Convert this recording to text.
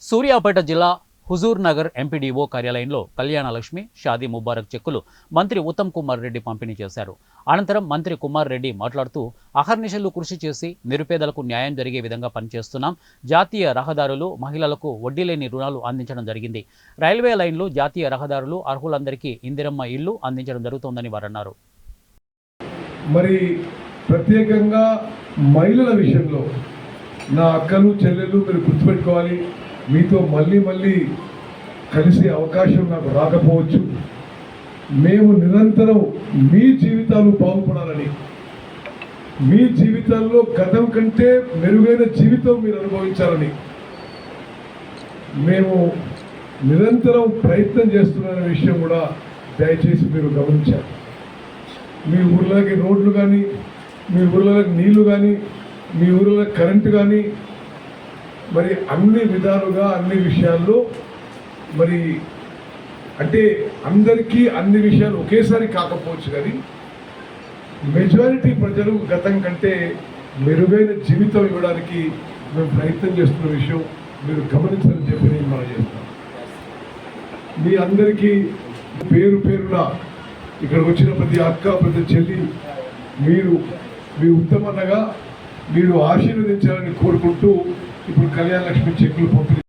సూర్యాపేట జిల్లా హుజూర్ నగర్ ఎంపీడీఓ కార్యాలయంలో కళ్యాణ లక్ష్మి షాదీ ముబారక్ చెక్కులు మంత్రి ఉత్తమ్ కుమార్ రెడ్డి పంపిణీ చేశారు. అనంతరం మంత్రి కుమార్ రెడ్డి మాట్లాడుతూ అహర్నిశలు కృషి చేసి నిరుపేదలకు న్యాయం జరిగే విధంగా పనిచేస్తున్నాం. జాతీయ రహదారులు, మహిళలకు వడ్డీ లేని రుణాలు అందించడం జరిగింది. రైల్వే లైన్లు, జాతీయ రహదారులు, అర్హులందరికీ ఇందిరమ్మ ఇల్లు అందించడం జరుగుతోందని వారన్నారు. మరి ప్రత్యేకంగా మహిళల విషయంలో నా అక్కలు చెల్లెలు మీరు గుర్తుపెట్టుకోవాలి. మీతో మళ్ళీ కలిసే అవకాశం నాకు రాకపోవచ్చు. మేము నిరంతరం మీ జీవితాలు బాగుపడాలని, మీ జీవితాల్లో గతం కంటే మెరుగైన జీవితం మీరు అనుభవించాలని మేము నిరంతరం ప్రయత్నం చేస్తున్న విషయం కూడా దయచేసి మీరు గమనించారు. మీ ఊర్లోకి రోడ్లు కానీ, మీ ఊర్లోకి నీళ్లు కానీ, మీ ఊర్లో కరెంటు కానీ, మరి అన్ని విధాలుగా అన్ని విషయాల్లో మరి అంటే అందరికీ అన్ని విషయాలు ఒకేసారి కాకపోవచ్చు, కానీ మెజారిటీ ప్రజలు గతం కంటే మెరుగైన జీవితం ఇవ్వడానికి మేము ప్రయత్నం చేస్తున్న విషయం మీరు గమనించాలని చెప్పి నేను మనం చేస్తాం. మీ అందరికీ పేరు పేరున ఇక్కడికి వచ్చిన ప్రతి అక్క, ప్రతి చెల్లి, మీరు మీ ఉత్తమన్నగా మీరు ఆశీర్వదించాలని కోరుకుంటూ ఇప్పుడు కళ్యాణ లక్ష్మి చెక్కులు పంపిణీ